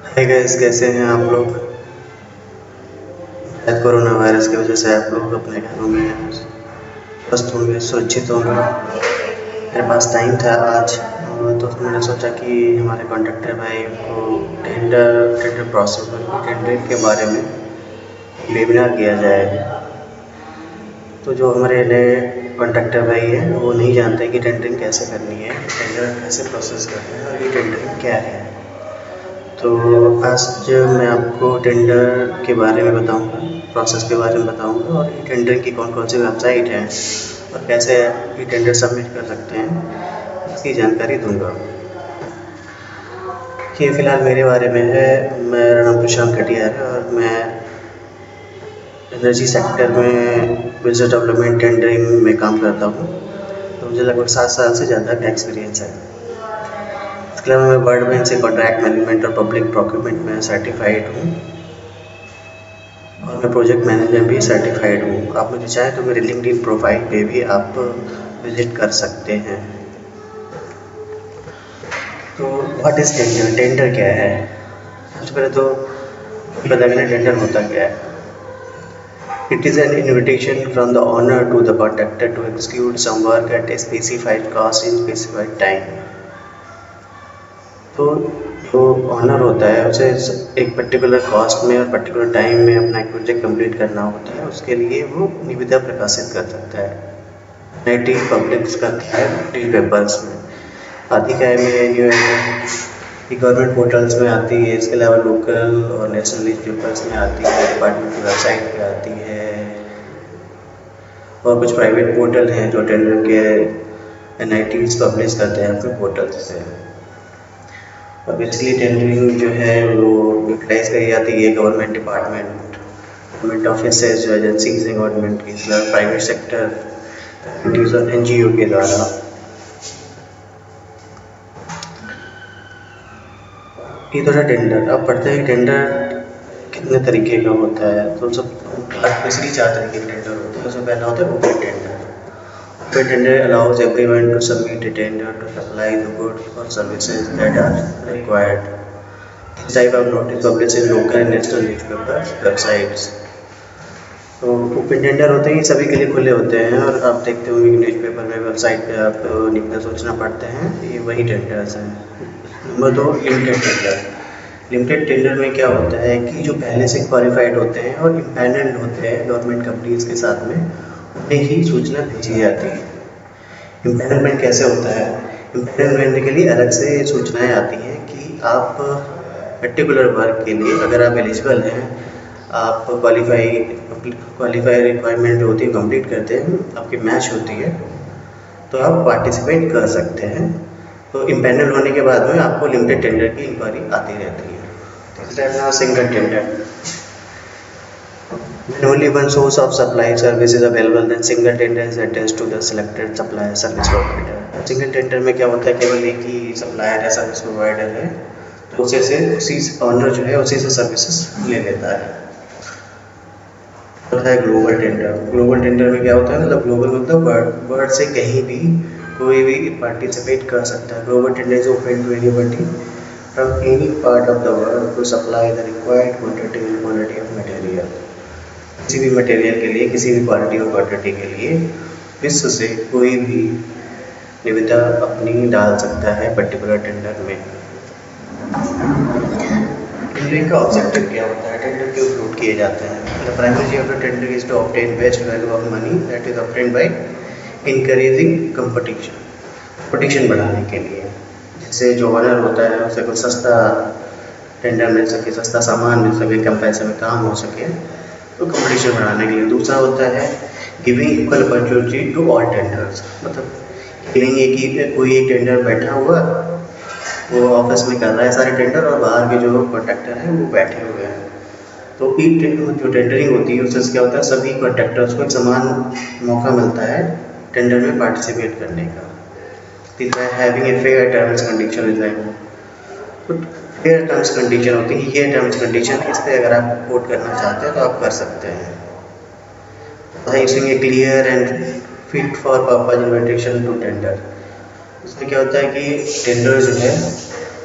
Hi guys, कैसे हैं आप लोग? शायद कोरोना वायरस की वजह से आप लोग अपने घरों में स्वस्थ होंगे, सुरक्षित होंगे। मेरे पास टाइम था आज, तो मैंने सोचा कि हमारे कॉन्ट्रैक्टर भाई को टेंडर प्रोसेस में टेंडरिंग के बारे में वेबिनार किया जाए। तो जो हमारे नए कॉन्ट्रैक्टर भाई हैं वो नहीं जानते कि टेंडरिंग कैसे करनी है, टेंडर कैसे प्रोसेस करना है और ये टेंडरिंग क्या है। तो आज मैं आपको टेंडर के बारे में बताऊंगा, प्रोसेस के बारे में बताऊंगा और ये टेंडर की कौन कौन सी वेबसाइट है और कैसे ये टेंडर सबमिट कर सकते हैं, इसकी जानकारी दूंगा। ये फ़िलहाल मेरे बारे में है। मेरा नाम प्रशांत कटियार है और मैं एनर्जी सेक्टर में बिजनेस डेवलपमेंट टेंडरिंग में काम करता हूँ। तो मुझे लगभग 7 साल से ज़्यादा का एक्सपीरियंस है। इसके अलावा मैं वर्ल्ड बैंक से कॉन्ट्रैक्ट मैनेजमेंट और पब्लिक प्रोक्योरमेंट में सर्टिफाइड हूँ और मैं प्रोजेक्ट मैनेजर भी सर्टिफाइड हूँ। आप मुझे चाहें तो मेरे लिंक्डइन प्रोफाइल पे भी आप विजिट कर सकते हैं। तो व्हाट इज़ टेंडर? टेंडर क्या है? सबसे पहले तो पता करना टेंडर होता क्या है। It is an invitation from the owner to the contractor to execute some work at a specified cost in specified time. तो जो ऑनर होता है उसे एक पर्टिकुलर कॉस्ट में और पर्टिकुलर टाइम में अपना एक प्रोजेक्ट कंप्लीट करना होता है। उसके लिए वो निविदा प्रकाशित कर सकता है, एनआईटी पब्लिश करता है न्यूज पेपर्स में। आती क्या है में जो है कि गवर्नमेंट पोर्टल्स में आती है, इसके अलावा लोकल और नेशनल न्यूज पेपर्स में आती है, डिपार्टमेंट की वेबसाइट पे आती है और कुछ प्राइवेट पोर्टल हैं जो टेंडर के एनआईटीज पब्लिश करते हैं अपने पोर्टल से। और बेसिकली टेंडरिंग जो है वो यूटिलाइज करी जाती है गवर्नमेंट डिपार्टमेंट, गवर्नमेंट ऑफिसेज, जो एजेंसीज हैं गवर्नमेंट की, प्राइवेट सेक्टर और एनजीओ के द्वारा। ये तो था टेंडर। अब पढ़ते हैं टेंडर कितने तरीके का होता है। तो सब बेसिकली 4 तरीके के टेंडर होते हैं। उसमें पहला होता है open tender. Open tender allows everyone to submit a tender to supply the goods or services that are required. This type of notice published in local and national newspapers, websites. तो open tender होते हैं, सभी के लिए खुले होते हैं और आप देखते होंगे कि न्यूज़पेपर में, वेबसाइट पे आप लिखना सोचना पड़ते हैं, ये वही टेंडर्स हैं। Number 2, limited tender. Limited tender में क्या होता है कि जो पहले से क्वालिफाइड होते हैं और इम्पैनल्ड होते हैं गवर्नमेंट कंपनीज के साथ में, उन्हें ही सूचना भेजी जाती है। इम्पैनलमेंट कैसे होता है? इम्पैनलमेंट के लिए अलग से सूचनाएं आती हैं कि आप पर्टिकुलर वर्क के लिए अगर आप एलिजिबल हैं, आप क्वालिफाई रिक्वायरमेंट जो होती है कंप्लीट करते हैं, आपकी मैच होती है, तो आप पार्टिसिपेट कर सकते हैं। तो इम्पैनल होने के बाद में आपको लिमिटेड टेंडर की इंक्वायरी आती रहती है। तीसरा, single tender. When only one source of supply service is available, then single tender is attached to the selected supplier service provider. Single tender में क्या होता है, केवल एक ही सप्लायर है, सर्विस प्रोवाइडर है, तो उसी ऑनर जो है उसी से सर्विसेज ले लेता है। होता है ग्लोबल टेंडर। ग्लोबल टेंडर में क्या होता है, मतलब ग्लोबल मतलब वर्ल्ड से कहीं भी कोई भी पार्टिसिपेट कर सकता है। Global tender is open to anybody from any part of the world to supply the required quantity and quality of material. किसी भी मटेरियल के लिए, किसी भी क्वालिटी और क्वांटिटी के लिए विश्व से कोई भी निविदा अपनी डाल सकता है पर्टिकुलर टेंडर में। टेंडरिंग का ऑब्जेक्टिव क्या होता है? टेंडर क्यों फ्लोट किए जाते हैं? The primary of the tender is to obtain best value of money that is obtained by encouraging competition बढ़ाने के लिए। जिससे जो ऑनर होता है उसे कुछ सस्ता टेंडर मिल सके, सस्ता सामान मिल सके, कम पैसे में काम हो सके, तो कंपटीशन बढ़ाने के लिए। दूसरा होता है giving equal opportunity to all tenders. मतलब गिविंग एक कोई एक टेंडर बैठा हुआ, वो ऑफिस में कर रहा है सारे टेंडर और बाहर के जो कॉन्ट्रैक्टर हैं वो बैठे हुए हैं। तो जो टेंडरिंग होती है उससे क्या होता है, सभी कॉन्ट्रैक्टर्स को एक समान मौका मिलता है टेंडर में पार्टिसिपेट करने का। तीसरा है having a fair terms condition design. तो फेयर टर्म्स कंडीशन होती है, ये टर्म्स कंडीशन इस पर अगर आप कोट करना चाहते हैं तो आप कर सकते हैं। Using a clear and fit for purpose invitation to tender. उसमें क्या होता है कि टेंडर जो है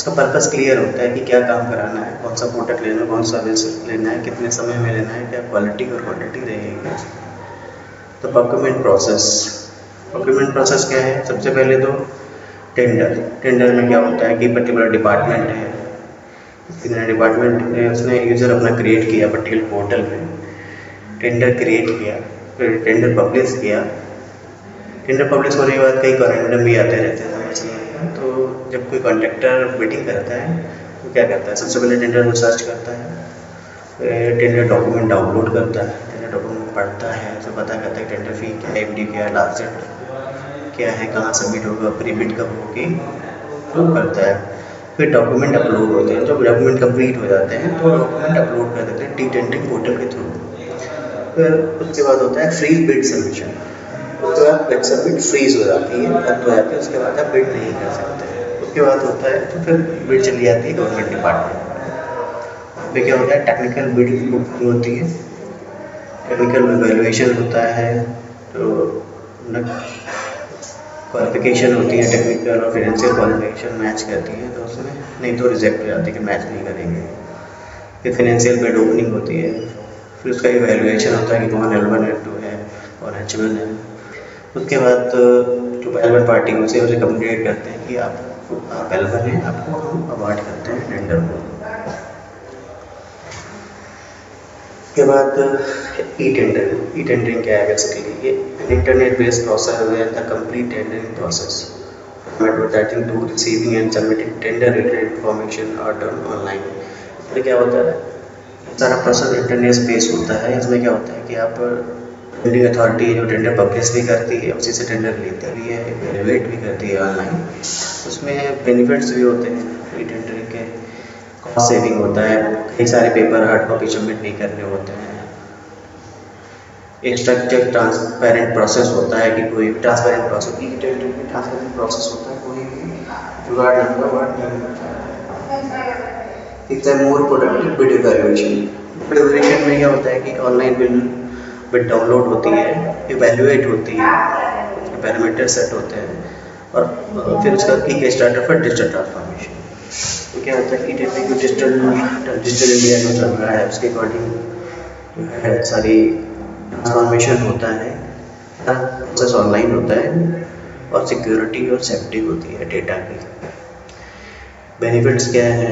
उसका पर्पस क्लियर होता है कि क्या काम कराना है, कौन सा प्रोडक्ट लेना है, कौन सा सर्विस लेना है, कितने समय में लेना है, क्या क्वालिटी और क्वांटिटी रहेगी। तो प्रोक्योरमेंट प्रोसेस क्या है? सबसे पहले तो टेंडर में क्या होता है कि पर्टिकुलर डिपार्टमेंट है, डिपार्टमेंट ने उसने यूज़र अपना क्रिएट किया पर्टिकुलर पोर्टल में, टेंडर क्रिएट किया, फिर टेंडर पब्लिश किया। टेंडर पब्लिश होने के बाद कई कॉरेंडम भी आते रहते हैं समझने में। तो जब कोई कॉन्ट्रैक्टर बिडिंग करता है तो क्या करता है? सबसे पहले टेंडर को सर्च करता है, फिर टेंडर डॉक्यूमेंट डाउनलोड करता है, टेंडर डॉक्यूमेंट पढ़ता है, तो पता करता है टेंडर फी क्या है, एमडी क्या है, लास्ट डेट क्या है, कहाँ सबमिट होगा, प्री बिड कब होगी, तो करता है। फिर डॉक्यूमेंट अपलोड होते हैं, जब डॉक्यूमेंट कंप्लीट हो जाते हैं तो डॉक्यूमेंट अपलोड कर देते हैं टी टेंडरिंग पोर्टल के थ्रू। फिर उसके बाद होता है फ्रीज बिड सबमिशन। उसके बाद बिड सबमिट फ्रीज हो जाती है, रद्द हो जाती है, उसके बाद आप बिड नहीं कर सकते। उसके बाद होता है तो फिर बिड चली जाती है गवर्नमेंट डिपार्टमेंट में। फिर क्या होता है? टेक्निकल बिड बुकिंग होती है, टेक्निकल वैल्यूएशन होता है, तो क्वालिफिकेशन होती है, टेक्निकल और फाइनेंशियल क्वालिफिकेशन मैच करती है तो उसमें, नहीं तो रिजेक्ट हो जाती है कि मैच नहीं करेंगे। फिर फाइनेंशियल बिड ओपनिंग होती है, फिर उसका इवैल्यूएशन होता है कि कौन L1 L2 है और H1 है। उसके बाद जो L1 पार्टी उसे कम्युनिकेट करते हैं कि आप L1 हैं, आपको हम अवार्ड करते हैं टेंडर को। उसके बाद ई टेंडरिंग क्या है? बेसिकली ये इंटरनेट बेस्ड प्रोसेस है the complete tendering process, advertising to receiving and submitting tender related information are done online. इसमें क्या होता है? सारा प्रोसेस इंटरनेट बेस्ड होता है। इसमें क्या होता है कि आप टेंडरिंग अथॉरिटी जो टेंडर पब्लिश भी करती है, उसी से टेंडर लेती भी है, इवेलुएट भी करती है ऑनलाइन। उसमें बेनिफिट्स भी होते हैं ई टेंडरिंग के, कॉस्ट सेविंग होता है, कई सारे पेपर हार्ड कॉपी सबमिट नहीं करने होते हैं, एक स्ट्रक्चर ट्रांसपेरेंट प्रोसेस होता है कि कोई भी ट्रांसपेरेंट प्रोसेस होता है, कोई भी जुगाड़ नहीं होता है। It's a more productive bid evaluation में क्या होता है कि ऑनलाइन बिड डाउनलोड होती है, इवैल्यूएट होती है, उसके पैरामीटर सेट होते हैं और फिर उसका की स्टार्टर पर डिजिटल ट्रांसफॉर्मेशन। तो क्या होता है कि डिजिटल इंडिया जो चल रहा है उसके अकॉर्डिंग जो है सारी ट्रांसफॉर्मेशन होता है, प्रोसेस ऑनलाइन होता है और सिक्योरिटी और सेफ्टी होती है डेटा की। बेनिफिट्स क्या है?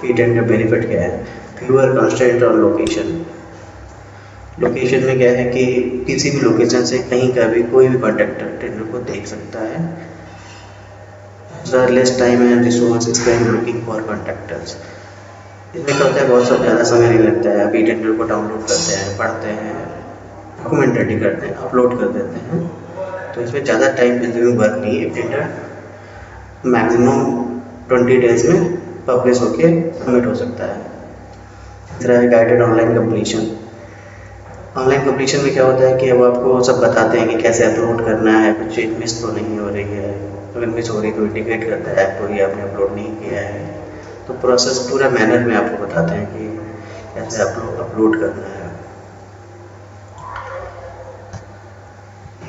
ई टेंडर बेनिफिट क्या है? फ्यूअर कंस्ट्रेंट और लोकेशन में क्या है कि किसी भी लोकेशन से कहीं का भी कोई भी कॉन्ट्रैक्टर टेंडर को देख सकता है। Less time and resource spend looking for contractors. इसमें क्या होता है? बहुत ज़्यादा समय नहीं लगता है। आप ई टेंडर को डाउनलोड करते हैं, पढ़ते हैं, डॉक्यूमेंट रेडी करते हैं, अपलोड कर देते हैं, तो इसमें ज़्यादा टाइम कंज्यूमिंग वर्क नहीं है। टेंडर मैक्सिमम 20 डेज में पब्लिश होके सबमिट हो सकता है। तीसरा है guided online completion. Online completion में क्या होता है कि अब आपको सब बताते हैं कि कैसे अपलोड करना है, कुछ चीज़ मिस तो नहीं हो रही है, अगर मिस हो रही तो इंडिकेट करता है ऐप को, ये आपने अपलोड नहीं किया है। तो प्रोसेस पूरा मैनर में आपको बताते हैं कि कैसे अपलोड करना है।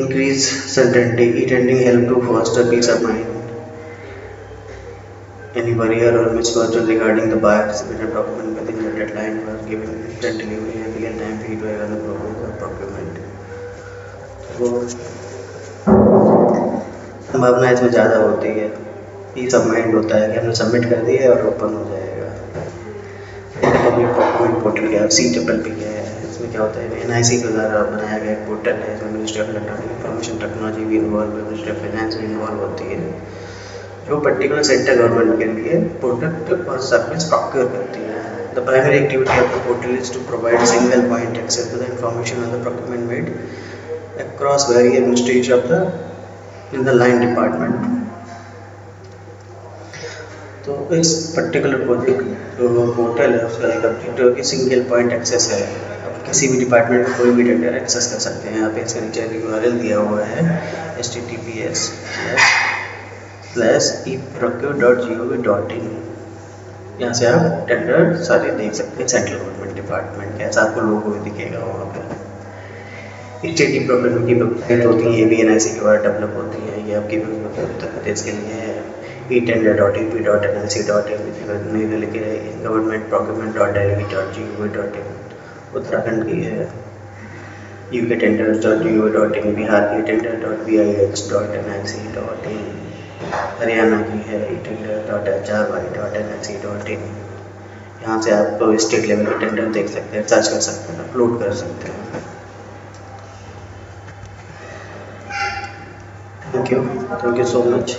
Increase certainty. E-tendering help to foster peace of mind. Any worry or misfortune regarding the buyer's submitted document within the deadline was given instant delivery and real-time feedback on the progress of procurement. वो संभावना इसमें ज़्यादा होती है, piece of mind होता है कि हमने सबमिट कर दिया और ओपन हो जाएगा। पब्लिक प्रोक्योरमेंट पोर्टल क्या है? CPP है। इसमें क्या होता है? NIC के द्वारा बनाया गया एक पोर्टल है, इसमें ministry of electronic information technology भी इन्वॉल्व है, मिनिस्ट्री ऑफ फाइनेंस भी इन्वॉल्व होती है, जो पर्टिकुलर सेंट्रल गवर्नमेंट के लिए प्रोडक्ट और सर्विस प्रोक्योर करती है। The primary activity of the portal is to provide single point access to the information on the procurement made across various ministries of the in the line department. तो इस particular project जो portal है उसका एक objective की single point access है। आप किसी भी डिपार्टमेंट में कोई भी टेंडर एक्सेस कर सकते हैं। यहाँ पे इसका नीचे URL दिया हुआ है https://eprocure.gov.in। यहाँ से आप टेंडर सारे देख सकते हैं, सेंट्रल गवर्नमेंट डिपार्टमेंट के, ऐसा आपको लोगो भी दिखेगा वहाँ पर। स्टेट प्रोक्योरमेंट की वेबसाइट होती है, ये भी NIC के द्वारा डेवलप होती है, ये आपकी उत्तर प्रदेश के लिए है, eTender.ep.nlc.in, मेघालय की है, governmentprocurement.delhi.gov.in, उत्तराखंड की है ukTenders.gov.in, बिहार की tender.bih.nlc.in, हरियाणा की है etender.hry.nlc.in। यहाँ से आप स्टेट लेवल के टेंडर देख सकते हैं, सर्च कर सकते हैं, अपलोड कर सकते हैं। Thank you so much.